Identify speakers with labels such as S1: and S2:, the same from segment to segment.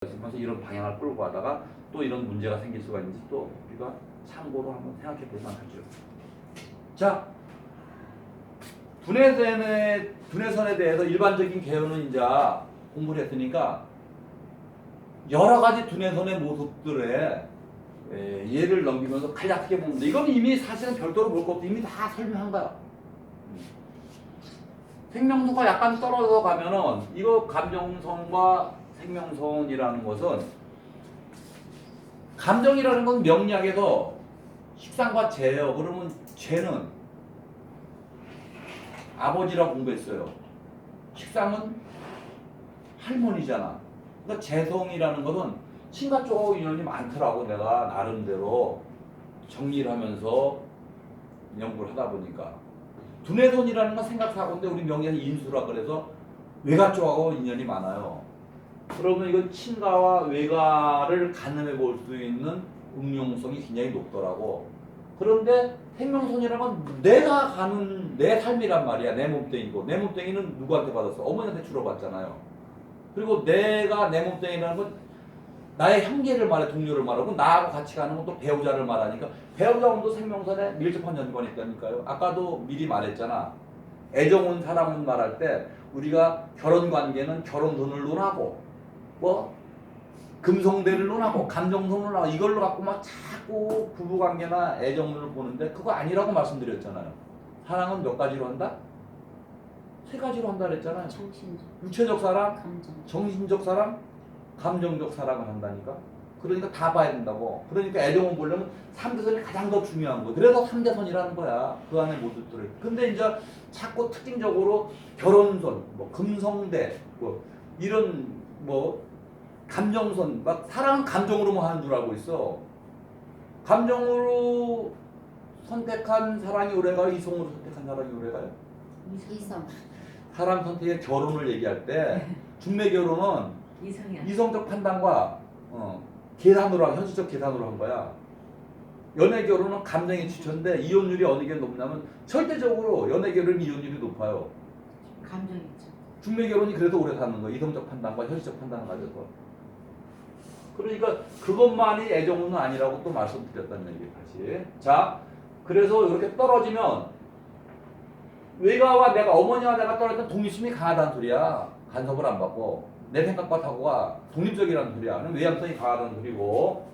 S1: 그래서 이런 방향을 끌고 가다가 또 이런 문제가 생길 수가 있는지 또 우리가 참고로 한번 생각해 볼 만하죠. 자, 분해선에 대해서 일반적인 개요는 이제 공부를 했으니까 여러 가지 분해선의 모습들의 예를 넘기면서 간략하게 보면 이건 이미 사실은 별도로 볼 거 없고 이미 다 설명한 거야. 생명선과 약간 떨어져 가면은 이거 감정선과 생명선이라는 것은 감정이라는 건 명리학에서 식상과 죄예요. 그러면 죄는 아버지라고 공부했어요. 식상은 할머니잖아. 그러니까 재성이라는 것은 친가 쪽하고 인연이 많더라고. 내가 나름대로 정리를 하면서 연구를 하다 보니까 두뇌선이라는 건 생각사고인데 우리 명예는 인수라 그래서 외가 쪽하고 인연이 많아요. 그러면 이건 친가와 외가를 가늠해 볼 수 있는 응용성이 굉장히 높더라고. 그런데 생명선이라는 건 내가 가는 내 삶이란 말이야. 내 몸뚱이고 내 몸뚱이는 누구한테 받았어? 어머니한테 주러 받잖아요. 그리고 내가 내 몸뚱이라는 건 나의 형제를 말해, 동료를 말하고 나하고 같이 가는 건 또 배우자를 말하니까 배우자운도 생명선에 밀접한 연관이 있다니까요. 아까도 미리 말했잖아. 애정운 사랑운 말할 때 우리가 결혼관계는 결혼선을 논하고 뭐 금성대를 논하고 감정선을 논하고 이걸로 갖고 막 자꾸 부부관계나 애정을 보는데 그거 아니라고 말씀드렸잖아요. 사랑은 몇 가지로 한다? 세 가지로 한다 그랬잖아요.
S2: 정신적,
S1: 육체적 사랑,
S2: 감정,
S1: 정신적 사랑, 감정적 사랑을 한다니까. 그러니까 다 봐야 된다고. 그러니까 애정을 보려면 3대선이 가장 더 중요한 거. 그래서 3대선이라는 거야. 그 안에 모두들을. 근데 이제 자꾸 특징적으로 결혼선, 뭐 금성대, 뭐 이런 뭐 감정선, 막 사랑은 감정으로만 하는 줄 알고 있어. 감정으로 선택한 사랑이 오래가요? 이성으로 선택한 사랑이 오래가요?
S2: 이성,
S1: 사람 선택의 결혼을 얘기할 때 중매 결혼은
S2: 이성이야.
S1: 이성적 판단과 계산으로 현실적 계산으로 한 거야. 연애 결혼은 감정의 지천인데 이혼율이 어느 게 높냐면 절대적으로 연애 결혼은 이혼율이 높아요.
S2: 감정이죠.
S1: 중매 결혼이 그래도 오래 사는 거야. 이성적 판단과 현실적 판단을 가져서. 그러니까 그것만이 애정은 아니라고 또 말씀드렸다는 얘기예요. 다시. 자, 그래서 이렇게 떨어지면 외가와 내가 어머니와 내가 떨어질 때 독립심이 강하다는 소리야. 간섭을 안 받고 내 생각과 사고가 독립적이라는 소리야. 외향성이 강하다는 소리고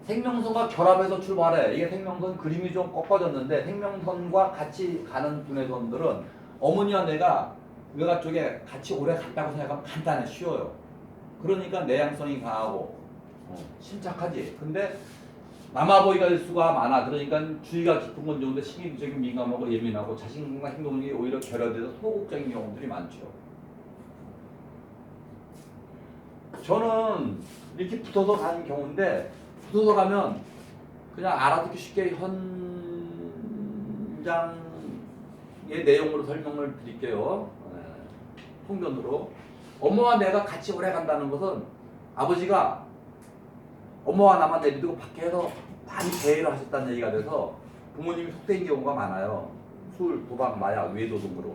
S1: 생명선과 결합해서 출발해. 이게 생명선 그림이 좀 꺾어졌는데 생명선과 같이 가는 분해선들은 어머니와 내가 외가 쪽에 같이 오래 갔다고 생각하면 간단해 쉬워요. 그러니까 내향성이 강하고 침착하지. 근데 남아보이가 될 수가 많아. 그러니까 주의가 깊은 건 좋은데 심리적인 민감하고 예민하고 자신과 행동이 오히려 결여돼서 소극적인 경우들이 많죠. 저는 이렇게 붙어서 가는 경우인데 붙어서 가면 그냥 알아듣기 쉽게 현장의 내용으로 설명을 드릴게요. 통변으로. 엄마와 내가 같이 오래 간다는 것은 아버지가 엄마와 나만 내비두고 밖에서 많이 대회를 하셨다는 얘기가 돼서 부모님이 속된 경우가 많아요. 술, 도박, 마약, 외도 등으로.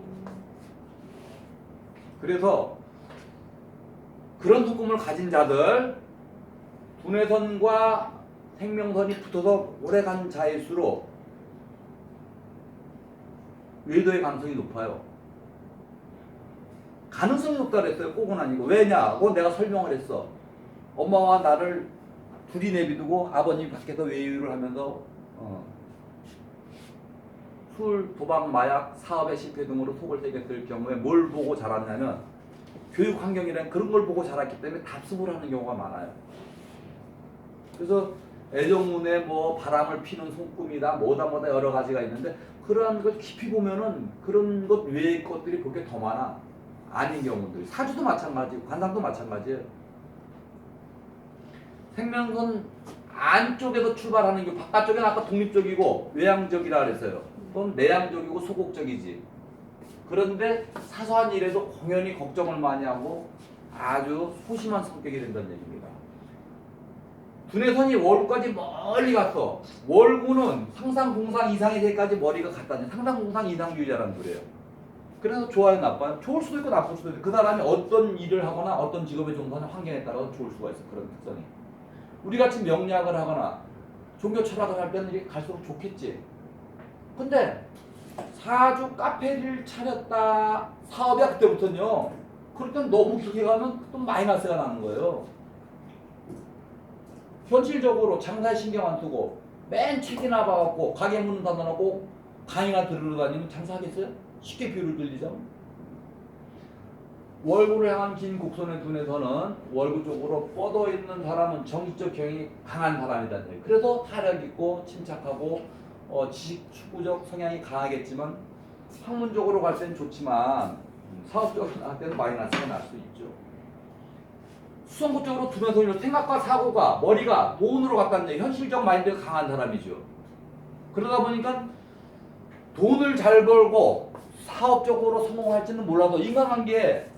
S1: 그래서 그런 속금을 가진 자들 분해선과 생명선이 붙어서 오래 간 자일수록 외도의 가능성이 높아요. 가능성이 높다 그랬어요. 꼭은 아니고. 왜냐고 내가 설명을 했어. 엄마와 나를 둘이 내비두고 아버님 밖에서 외유를 하면서 술, 도박, 마약, 사업의 실패 등으로 속을 새겼을 경우에 뭘 보고 자랐냐면 교육 환경이란 그런 걸 보고 자랐기 때문에 답습을 하는 경우가 많아요. 그래서 애정운에 뭐 바람을 피는 손금이다 뭐다 여러 가지가 있는데 그러한 걸 깊이 보면은 그런 것 외의 것들이 그렇게 더 많아. 아닌 경우들. 사주도 마찬가지고 관상도 마찬가지예요. 생명선 안쪽에서 출발하는 게 바깥쪽에는 아까 독립적이고 외향적이라 그랬어요. 그건 내향적이고 소극적이지. 그런데 사소한 일에도 공연히 걱정을 많이 하고 아주 소심한 성격이 된다는 얘기입니다. 두뇌선이 월구까지 멀리 갔어. 월구는 상상, 공상, 이상의 세까지 머리가 갔다니 상상, 공상, 이상주의자라는 소리예요. 그래서 좋아요, 나빠요? 좋을 수도 있고 나쁠 수도 있고 그 사람이 어떤 일을 하거나 어떤 직업에 종사하는 환경에 따라서 좋을 수가 있어. 그런 특성이. 우리 같이 명리학을 하거나 종교 철학을 할 때는 이게 갈수록 좋겠지. 근데 사주 카페를 차렸다 사업이야 그때부터는요. 그럴 땐 너무 길게 가면 또 마이너스가 나는 거예요. 현실적으로 장사에 신경 안 쓰고 맨 책이나 봐갖고 가게 문 닫아놓고 강의나 들으러 다니면 장사하겠어요? 쉽게 비유를 들리죠. 월구를 향한 긴 곡선의 눈에서는 월구 쪽으로 뻗어 있는 사람은 정치적 경향이 강한 사람이라는 얘기예요. 그래서 타력 있고 침착하고 지식 추구적 성향이 강하겠지만 학문적으로 갈 때는 좋지만 사업적으로 갈 때는 마이너스가 날 수 있죠. 수성구 쪽으로 두면서 생각과 사고가 머리가 돈으로 갔다는 얘기, 현실적 마인드가 강한 사람이죠. 그러다 보니까 돈을 잘 벌고 사업적으로 성공할지는 몰라도 인간관계에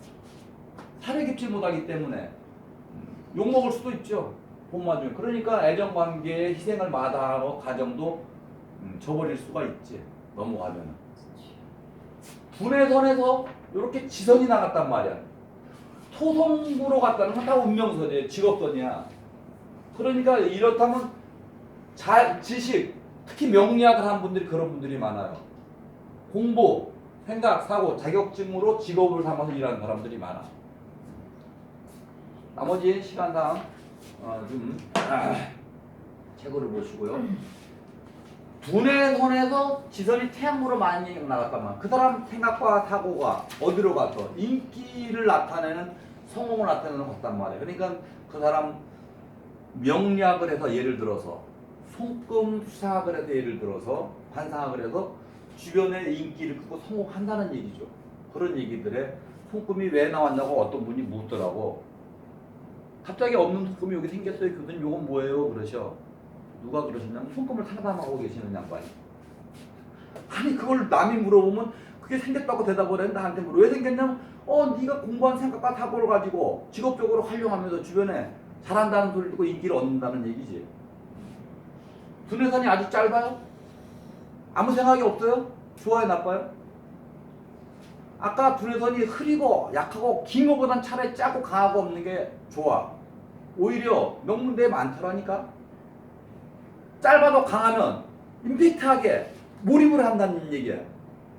S1: 살에 깊지 못하기 때문에 욕먹을 수도 있죠. 본마 중에. 그러니까 애정관계에 희생을 마다하고 가정도 저버릴 수가 있지. 넘어가면은. 분해선에서 이렇게 지선이 나갔단 말이야. 토성구로 갔다는 건 다 운명선이에요. 직업선이야. 그러니까 이렇다면 지식, 특히 명리학을 한 분들이 그런 분들이 많아요. 공부, 생각, 사고, 자격증으로 직업을 삼아서 일하는 사람들이 많아. 나머지 시간당 책을 보시고요. 분해선에서 지선이 태양으로 많이 나갔다만 그 사람 생각과 사고가 어디로 가서 인기를 나타내는 성공을 나타내는 것 같단 말이에요. 그러니까 그 사람 명리학을 해서 예를 들어서 손금 수사학을 해서 예를 들어서 관상학을 해서 주변의 인기를 끌고 성공한다는 얘기죠. 그런 얘기들에 손금이 왜 나왔냐고 어떤 분이 묻더라고. 갑자기 없는 손금이 여기 생겼어요. 교수님 이건 뭐예요? 그러셔. 누가 그러셨냐면 손금을 상담하고 계시는 양반이. 아니 그걸 남이 물어보면 그게 생겼다고 대답을 했는데 나한테 물어. 왜 생겼냐면 네가 공부한 생각과 사고를 가지고 직업적으로 활용하면서 주변에 잘한다는 소리를 듣고 인기를 얻는다는 얘기지. 두뇌선이 아주 짧아요? 아무 생각이 없어요? 좋아요, 나빠요? 아까 두뇌선이 흐리고 약하고 긴 것보단 차라리 짜고 강하고 없는 게 좋아. 오히려 명문대에 많더라니까. 짧아도 강하면 임팩트하게 몰입을 한다는 얘기야.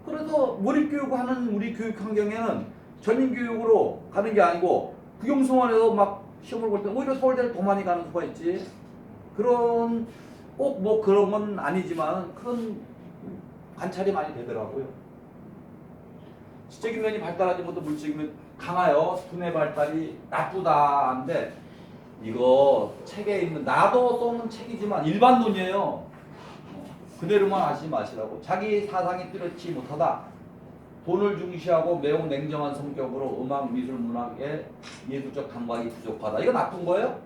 S1: 그래서 몰입교육하는 우리 교육 환경에는 전인교육으로 가는 게 아니고 국영수원에서 막 시험을 볼 때 오히려 서울대를 더 많이 가는 수가 있지. 그런 꼭 뭐 그런 건 아니지만 그런 관찰이 많이 되더라고요. 지적인 면이 발달하지 못한 물질적인 면 강하여 두뇌 발달이 나쁘다인데 이거 책에 있는 나도 써는 책이지만 일반론이에요. 그대로만 하지 마시라고. 자기 사상이 뚜렷지 못하다. 돈을 중시하고 매우 냉정한 성격으로 음악, 미술, 문학에 예술적 감각이 부족하다. 이거 나쁜 거예요?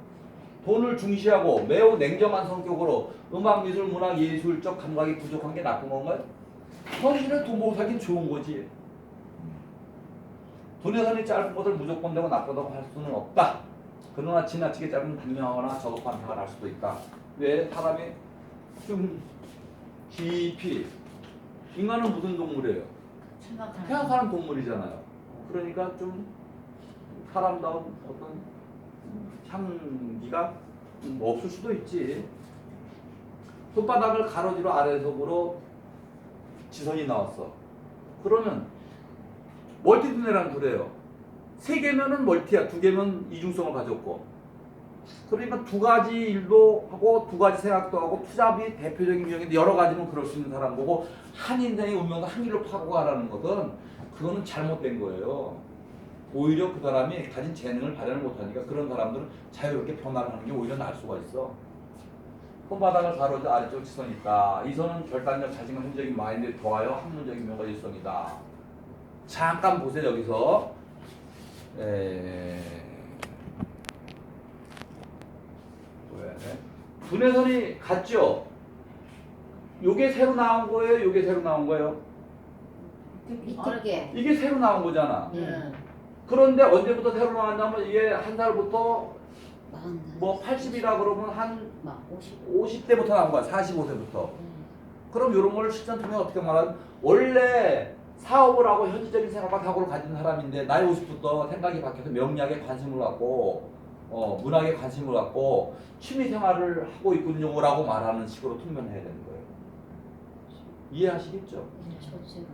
S1: 돈을 중시하고 매우 냉정한 성격으로 음악, 미술, 문학, 예술적 감각이 부족한 게 나쁜 건가요? 현실에 돈 벌고 살긴 좋은 거지. 돈의 선이 짧은 것을 무조건 되고 나쁘다고 할 수는 없다. 그러나 지나치게 짧으면 단명하거나 저급한 생각을 할 수도 있다. 왜? 사람이 좀 깊이 인간은 무슨 동물이에요? 생각하는 동물이잖아요. 그러니까 좀 사람다운 어떤 향기가 없을 수도 있지. 손바닥을 가로지로 아래속으로 지선이 나왔어. 그러면 멀티두뇌라는 소리예요. 세 개면은 멀티야. 두 개면 이중성을 가졌고. 그러니까 두 가지 일도 하고 두 가지 생각도 하고 투잡이 대표적인 유형인데 여러 가지는 그럴 수 있는 사람 보고 한 인생의 운명도 한 길로 파고 가라는 것은 그거는 잘못된 거예요. 오히려 그 사람이 가진 재능을 발현을 못하니까 그런 사람들은 자유롭게 변화를 하는 게 오히려 나을 수가 있어. 손바닥을 가로져 아래쪽 지선이 있다. 이 선은 결단력, 자신감, 현적인 마인드에 더하여 학문적인 명과 일성이다. 잠깐 보세요. 여기서 분해선이 같죠? 요게 새로 나온 거예요? 요게 새로 나온 거예요?
S2: 이쪽에.
S1: 이게 새로 나온 거잖아.
S2: 네.
S1: 그런데 언제부터 새로 나왔냐면 이게 한 살부터 뭐 80이라 그러면 한
S2: 막 50.
S1: 50대부터 나온 거야. 45세부터. 그럼 이런 걸 실전 통해 어떻게 말하면 원래 사업을 하고 현실적인 생각과 각오를 가진 사람인데 나이 50부터 생각이 바뀌어서 명리학에 관심을 갖고 문학에 관심을 갖고 취미 생활을 하고 있군요라고 말하는 식으로 통면해야 되는 거예요. 이해하시겠죠?
S2: 저지로.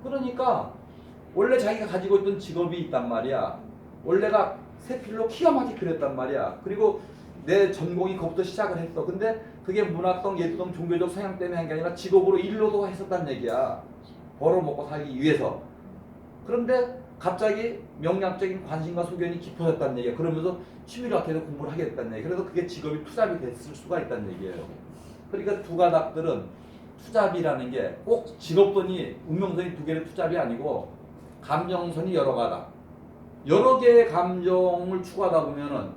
S1: 그러니까 원래 자기가 가지고 있던 직업이 있단 말이야. 원래가 세필로 키가 막히게 그랬단 말이야. 그리고 내 전공이 그것부터 시작을 했어. 근데 그게 문학성, 예술성, 종교적 성향 때문에 한 게 아니라 직업으로 일로도 했었단 얘기야. 벌어먹고 살기 위해서. 그런데 갑자기 명량적인 관심과 소견이 깊어졌다는 얘기야. 그러면서 취미로 어떻게든 공부를 하게 됐다는 얘기야. 그래서 그게 직업이 투잡이 됐을 수가 있다는 얘기예요. 그러니까 두 가닥들은 투잡이라는 게 꼭 직업선이 운명선이 두 개의 투잡이 아니고 감정선이 여러 가닥. 여러 개의 감정을 추구하다 보면은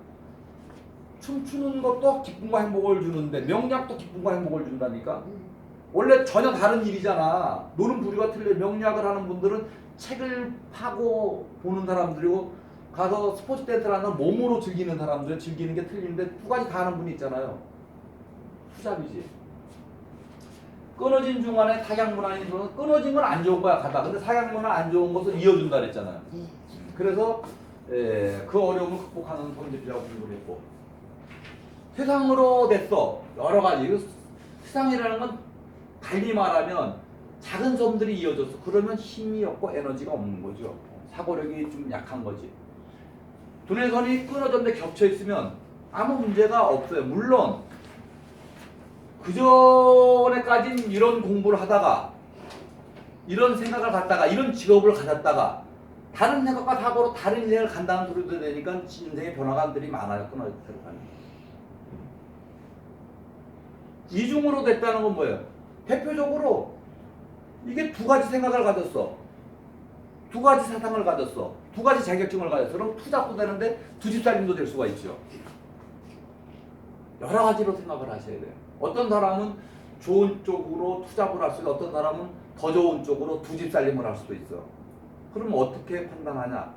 S1: 춤추는 것도 기쁨과 행복을 주는데 명략도 기쁨과 행복을 준다니까. 원래 전혀 다른 일이잖아. 노는 부류가 틀려. 명략을 하는 분들은 책을 파고 보는 사람들이고 가서 스포츠 댄스를 하는 몸으로 즐기는 사람들은 즐기는 게 틀린데 두 가지 다 하는 분이 있잖아요. 투잡이지. 끊어진 중간에 사양문화인 분은 끊어진 건 안 좋은 거야 가다. 근데 사양문화 안 좋은 것을 이어준다 그랬잖아요. 그래서 그 어려움을 극복하는 성질이라고 공부를 했고 세상으로 됐어. 여러 가지. 세상이라는 건 달리 말하면 작은 섬들이 이어졌어. 그러면 힘이 없고 에너지가 없는 거죠. 사고력이 좀 약한 거지. 두뇌 선이 끊어졌는데 겹쳐 있으면 아무 문제가 없어요. 물론 그전에까진 이런 공부를 하다가 이런 생각을 갖다가 이런 직업을 가졌다가 다른 생각과 사고로 다른 인생을 간다는 소리도 되니까 인생의 변화감들이 많아요. 끊어질 때는. 이중으로 됐다는 건 뭐예요? 대표적으로 이게 두 가지 생각을 가졌어. 두 가지 사상을 가졌어. 두 가지 자격증을 가졌어. 그럼 투잡도 되는데 두 집살림도 될 수가 있죠. 여러 가지로 생각을 하셔야 돼요. 어떤 사람은 좋은 쪽으로 투잡을 할 수 있고 어떤 사람은 더 좋은 쪽으로 두 집살림을 할 수도 있어. 그럼 어떻게 판단하냐?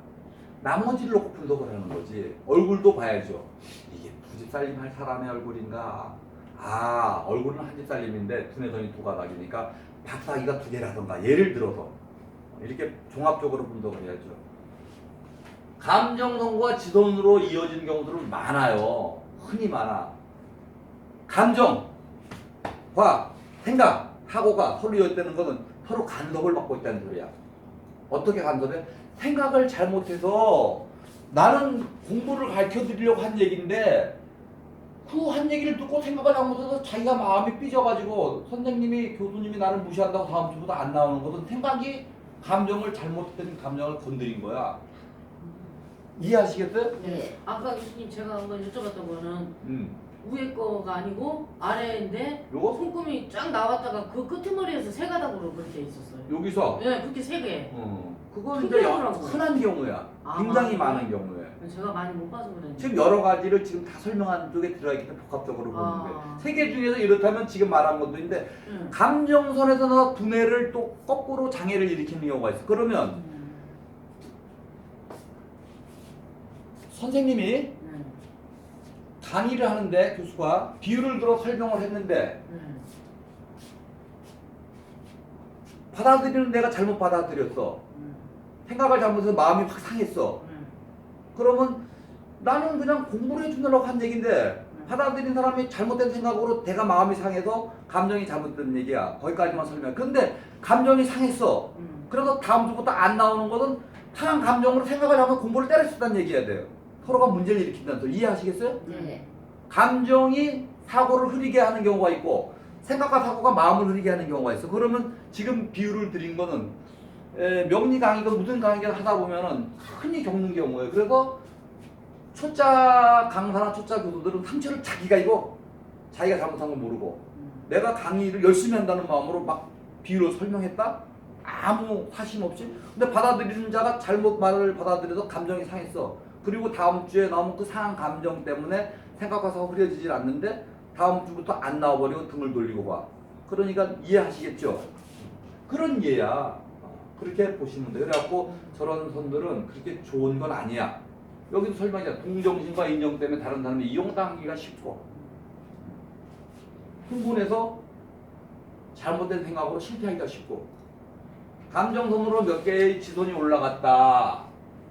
S1: 나머지를 놓고 분석을 하는 거지. 얼굴도 봐야죠. 이게 두 집살림 할 사람의 얼굴인가? 아, 얼굴은 한 집살림인데 두뇌선이 두 가닥이니까 박사기가 두 개라던가 예를 들어서 이렇게 종합적으로 분석을 해야죠. 감정선과 지선으로 이어지는 경우들은 많아요. 흔히 많아. 감정과 생각, 사고가 서로 이어지는 것은 서로 간섭을 받고 있다는 소리야. 어떻게 간섭해? 생각을 잘못해서 나는 공부를 가르쳐드리려고 한 얘기인데 그 한 얘기를 듣고 생각을 잘못해서 자기가 마음이 삐져가지고 선생님이 교수님이 나를 무시한다고 다음 주부터 안 나오는 것은 생각이 감정을 잘못된 감정을 건드린 거야. 이해하시겠어요?
S2: 네.
S3: 아까 교수님 제가 한번 여쭤봤던 거는 위에 거가 아니고 아래인데
S1: 요거?
S3: 손금이 쫙 나왔다가 그 끄트머리에서 세 가닥으로 그렇게 있었어요.
S1: 여기서
S3: 네, 그렇게 세 개.
S1: 그건 이제
S3: 특이하더라고.
S1: 흔한 경우야.
S3: 아,
S1: 굉장히
S3: 맞아요?
S1: 많은 경우에.
S3: 제가 많이 못 봐서 그랬는데.
S1: 지금 여러 가지를 지금 다 설명한 쪽에 들어있기 때문에 복합적으로 보는 거예요.
S3: 아.
S1: 세 개 중에서 이렇다면 지금 말한 것도 있는데 감정선에서 두뇌를 또 거꾸로 장애를 일으키는 경우가 있어. 그러면 선생님이
S3: 네.
S1: 강의를 하는데 교수가 비유를 들어 설명을 했는데 받아들이는 내가 잘못 받아들였어. 생각을 잘못해서 마음이 확 상했어. 그러면 나는 그냥 공부를 해주려고 한 얘기인데 받아들인 사람이 잘못된 생각으로 내가 마음이 상해서 감정이 잘못된 얘기야. 거기까지만 설명. 근데 감정이 상했어. 그래서 다음 주부터 안 나오는 것은 상한 감정으로 생각을 하면 공부를 때릴 수 있다는 얘기야 돼요. 서로가 문제를 일으킨다는 소리. 이해하시겠어요?
S2: 네.
S1: 감정이 사고를 흐리게 하는 경우가 있고 생각과 사고가 마음을 흐리게 하는 경우가 있어. 그러면 지금 비유를 드린 거는 명리 강의가 무슨 강의를 하다 보면은 흔히 겪는 경우예요. 그래서 초짜 강사나 초짜 교수들은 상처를 자기가 입어. 자기가 잘못한 걸 모르고 내가 강의를 열심히 한다는 마음으로 막 비유를 설명했다? 아무 사심 없이. 근데 받아들이는 자가 잘못 말을 받아들여서 감정이 상했어. 그리고 다음 주에 나오면 그 상한 감정 때문에 생각과 사고가 흐려지질 않는데 다음 주부터 안 나와버리고 등을 돌리고 봐. 그러니까 이해하시겠죠? 그런 예야. 그렇게 보시면 돼요. 그래갖고 저런 선들은 그렇게 좋은 건 아니야. 여기도 설명이야. 동정심과 인정 때문에 다른 사람이 이용당하기가 쉽고 흥분해서 잘못된 생각으로 실패하기가 쉽고 감정선으로 몇 개의 지손이 올라갔다.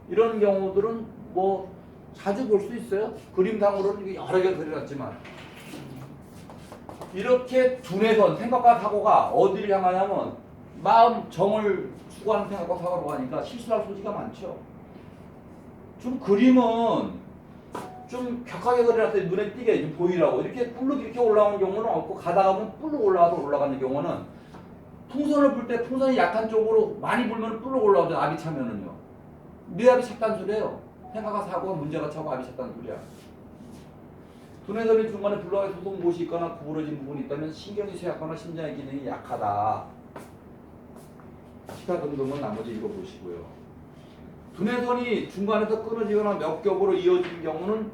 S1: 이런 경우들은 뭐 자주 볼 수 있어요. 그림상으로는 이게 여러 개 그려놨지만 이렇게 두뇌선, 생각과 사고가 어디를 향하냐면 마음, 정을 추구하는 생각과 사고로 가니까 실수할 소지가 많죠. 좀 그림은 좀 격하게 그려놨을 때 눈에 띄게 좀 보이라고 이렇게 뿔룩 이렇게 올라오는 경우는 없고 가다가 보면 뿔룩 올라가서 올라가는 경우는 풍선을 불 때 풍선이 약한 쪽으로 많이 불면 뿔룩 올라오죠. 압이 차면은요. 뇌압이 찼다는 소리예요. 생각과 사고가 문제가 차고 압이 찼다는 소리야. 두뇌선이 중간에 불러가 소동 곳이 있거나 구부러진 부분이 있다면 신경이 쇠약하거나 심장의 기능이 약하다. 기타 등등은 나머지 읽어보시고요. 두뇌선이 중간에서 끊어지거나 몇 겹으로 이어진 경우는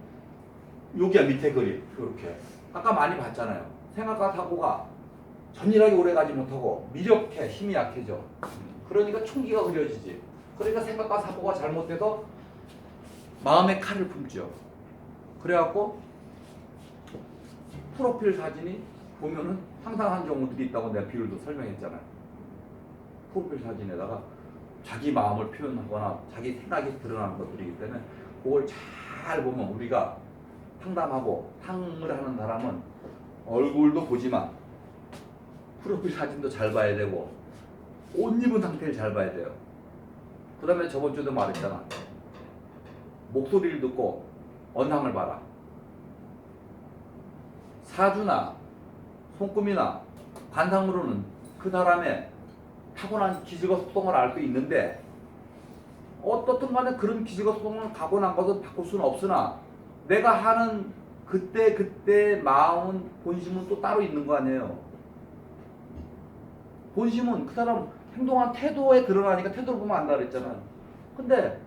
S1: 여기야 밑에 그림 이렇게 아까 많이 봤잖아요. 생각과 사고가 전일하게 오래가지 못하고 미력해 힘이 약해져. 그러니까 총기가 그려지지. 그러니까 생각과 사고가 잘못돼서 마음의 칼을 품죠. 그래갖고 프로필 사진이 보면은 상상한 경우들이 있다고 내가 비율도 설명했잖아요. 프로필 사진에다가 자기 마음을 표현하거나 자기 생각이 드러나는 것들이기 때문에 그걸 잘 보면 우리가 상담하고 상을 하는 사람은 얼굴도 보지만 프로필 사진도 잘 봐야 되고 옷 입은 상태를 잘 봐야 돼요. 그 다음에 저번 주에도 말했잖아. 목소리를 듣고 언상을 봐라. 사주나 손금이나 관상으로는 그 사람의 타고난 기질과 속성을 알 수 있는데 어떻든 간에 그런 기질과 속성을 갖고 난 것은 바꿀 수는 없으나 내가 하는 그때 마음은 본심은 또 따로 있는 거 아니에요. 본심은 그 사람 행동한 태도에 드러나니까 태도를 보면 안다 그랬잖아요. 근데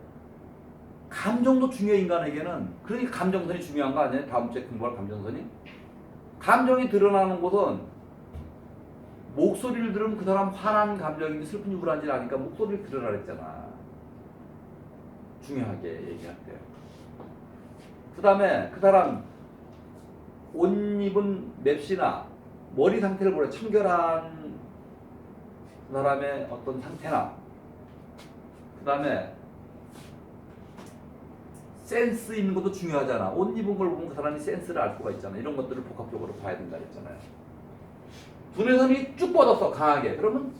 S1: 감정도 중요해 인간에게는. 그러니까 감정선이 중요한 거 아니에요? 다음 주에 공부할 감정선이. 감정이 드러나는 곳은 목소리를 들으면 그 사람 화난 감정인지 슬픈지 우울한지 아니까 목소리를 들으라 그랬잖아. 중요하게 얘기할 때. 그 다음에 그 사람 옷 입은 맵시나 머리 상태를 보래. 청결한 그 사람의 어떤 상태나 그 다음에 센스 있는 것도 중요하잖아. 옷 입은 걸 보면 그 사람이 센스를 알 수가 있잖아. 이런 것들을 복합적으로 봐야 된다 그랬잖아요. 두뇌선이 쭉 뻗었어 강하게. 그러면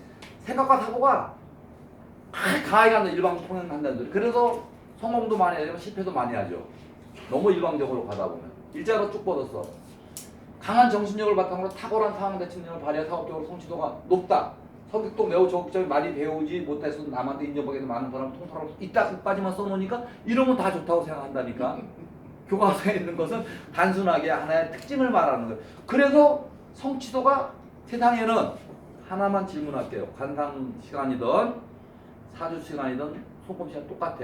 S1: 생각과 사고가 강하게 한다. 일방통행한다는 소리. 그래서 성공도 많이 하지만 실패도 많이 하죠. 너무 일방적으로 가다 보면. 일자로 쭉 뻗었어. 강한 정신력을 바탕으로 탁월한 상황 대처력을 발휘해 사업적으로 성취도가 높다. 성격도 매우 적극적이 많이 배우지 못해서 남한테 인정받기도 많은 사람 통솔할 수 있다. 끝까지만 써놓으니까 이러면 다 좋다고 생각한다니까. 교과서에 있는 것은 단순하게 하나의 특징을 말하는 거예요. 그래서 성취도가 세상에는 하나만 질문할게요. 관상 시간이든 사주 시간이든 소금 시간 똑같아.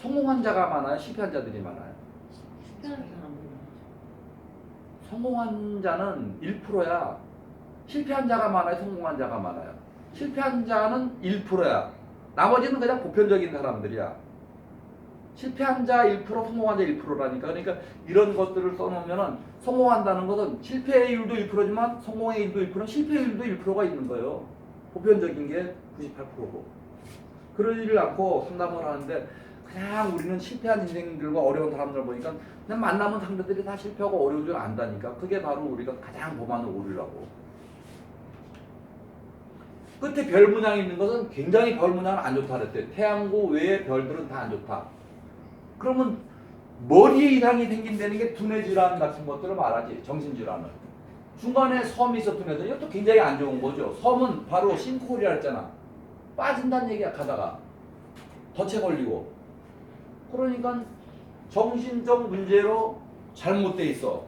S1: 성공한 자가 많아요? 실패한 자들이 많아요?
S3: 특별한 사람은
S1: 성공한 자는 1%야. 실패한 자가 많아요? 성공한 자가 많아요? 실패한 자는 1%야. 나머지는 그냥 보편적인 사람들이야. 실패한 자 1%, 성공한 자 1%라니까. 그러니까 이런 것들을 써놓으면은 성공한다는 것은 실패율도 1%지만 성공의 1도 1%, 실패율도 1%가 있는 거예요. 보편적인 게 98%고. 그러지를 않고 상담을 하는데 그냥 우리는 실패한 인생들과 어려운 사람들 보니까 그냥 만나면 상대들이 다 실패하고 어려운 줄 안다니까. 그게 바로 우리가 가장 범하는 오류라고. 끝에 별 문양이 있는 것은 굉장히 별 문양은 안 좋다 그랬대요. 태양고 외의 별들은 다 안 좋다. 그러면 머리에 이상이 생긴다는 게 두뇌 질환 같은 것들을 말하지. 정신질환을. 중간에 섬이 있었던 애들 이것도 굉장히 안 좋은 거죠. 섬은 바로 싱크홀이라 했잖아. 빠진다는 얘기야 가다가. 덫에 걸리고. 그러니까 정신적 문제로 잘못돼 있어.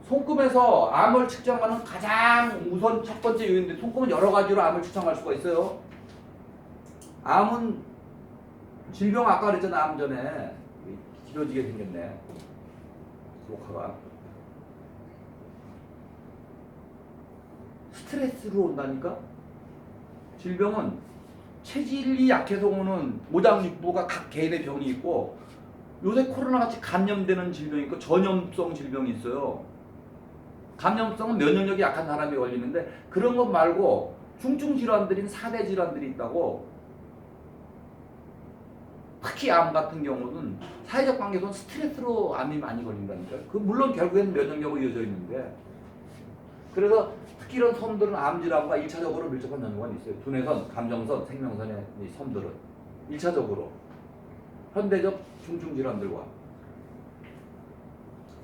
S1: 손금에서 암을 측정하는 가장 우선 첫 번째 요인인데 손금은 여러 가지로 암을 측정할 수가 있어요. 암은 질병 아까 그랬잖아. 암 전에 길어지게 생겼네. 녹화가 스트레스로 온다니까. 질병은 체질이 약해서 오는 모장육부가 각 개인의 병이 있고 요새 코로나같이 감염되는 질병이 있고 전염성 질병이 있어요. 감염성은 면역력이 약한 사람이 걸리는데 그런 것 말고 중증 질환들인 4대 질환들이 있다고. 특히 암 같은 경우는 사회적 관계에서는 스트레스로 암이 많이 걸린다니까요. 그 물론 결국에는 면역력으로 이어져 있는데, 그래서 특히 이런 섬들은 암 질환과 1차적으로 밀접한 연관이 있어요. 두뇌선, 감정선, 생명선의 이 섬들은 1차적으로 현대적 중증 질환들과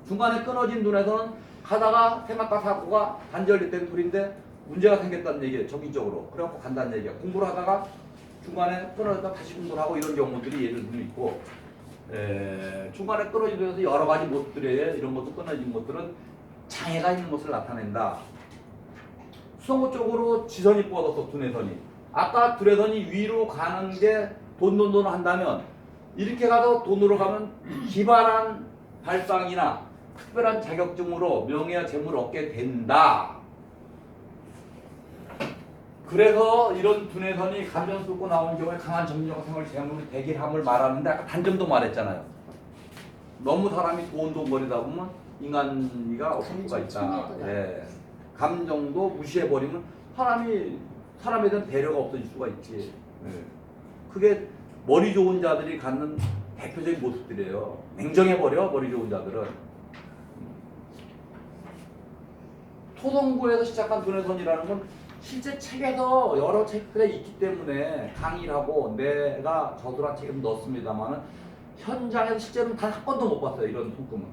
S1: 중간에 끊어진 두뇌선은 가다가 생각과 사고가 단절된 둘인데 문제가 생겼다는 얘기예요. 정기적으로. 그래갖고 간다는 얘기야. 공부를 하다가 중간에 끊어졌다 다시 공부를 하고 이런 경우들이 예를 들면 있고, 중간에 끊어지면서 여러 가지 모습들에 이런 것도 끊어진 것들은 장애가 있는 것을 나타낸다. 수성구 쪽으로 지선이 뻗어서 두뇌선이. 아까 두뇌선이 위로 가는 게 돈 한다면 이렇게 가서 돈으로 가면 기발한 발상이나 특별한 자격증으로 명예와 재물을 얻게 된다. 그래서 이런 두뇌선이 감정 쏟고 나오는 경우에 강한 정신적 생활 제한물이 대길함을 말하는데 아까 단점도 말했잖아요. 너무 사람이 돈거리다 보면 인간미가 없을 수가 있다. 예. 감정도 무시해버리면 사람에 대한 배려가 없어질 수가 있지. 예. 그게 머리 좋은 자들이 갖는 대표적인 모습들이에요. 냉정해버려 머리 좋은 자들은. 토성구에서 시작한 두뇌선이라는 건 실제 책에서 여러 책들에 있기 때문에 강의를 하고 내가 저술한 책에도 넣었습니다만은 현장에서 실제로는 단 한 건도 못 봤어요. 이런 손금은.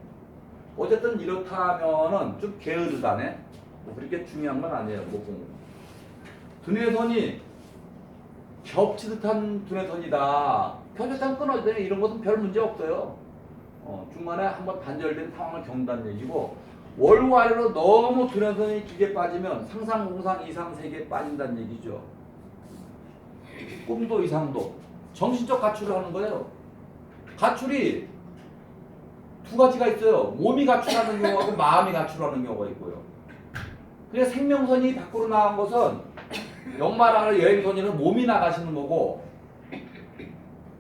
S1: 어쨌든 이렇다면은 좀 게으르다네. 뭐 그렇게 중요한 건 아니에요. 못 본 거. 두뇌선이 겹치듯한 두뇌선이다. 겹치듯한 끊어지더니 이런 것은 별 문제 없어요. 중간에 한번 단절된 상황을 겪는다는 얘기고, 월고 아래로 너무 두뇌선이 길게 빠지면 상상, 공상, 이상 세계에 빠진다는 얘기죠. 꿈도 이상도. 정신적 가출을 하는 거예요. 가출이 두 가지가 있어요. 몸이 가출하는 경우가 있고 마음이 가출하는 경우가 있고요. 그래서 생명선이 밖으로 나간 것은 연말하는 여행선이는 몸이 나가시는 거고,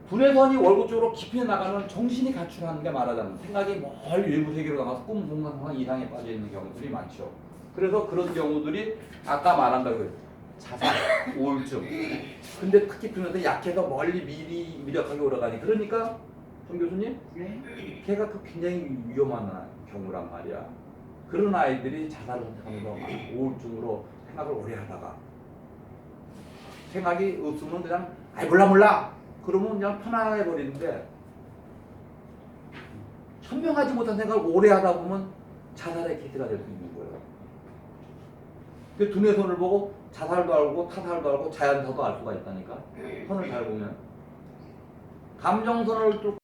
S1: 두뇌선이 월고 쪽으로 깊이 나가는 정신이 가출하는 게 말하자면 생각이 멀리 외부 세계로 나가서 꿈, 공상, 상상, 이상에 빠져 있는 경우들이 많죠. 그래서 그런 경우들이 아까 말한 대로 자살, 우울증. 근데 특히 두뇌선이 약해서 멀리 미력하게 올라가니, 그러니까 정 교수님,
S2: 네.
S1: 걔가 그 굉장히 위험한 경우란 말이야. 그런 아이들이 자살을 선택하면서 우울증으로 생각을 오래 하다가 생각이 없으면 그냥 아이 몰라 그러면 그냥 편안해 버리는데, 현명하지 못한 생각을 오래 하다 보면 자살의 기세가 될 수 있는 거예요. 그 두뇌선을 보고 자살도 알고 타살도 알고 자연사도 알 수가 있다니까. 선을 잘 보면 감정선을 뚫고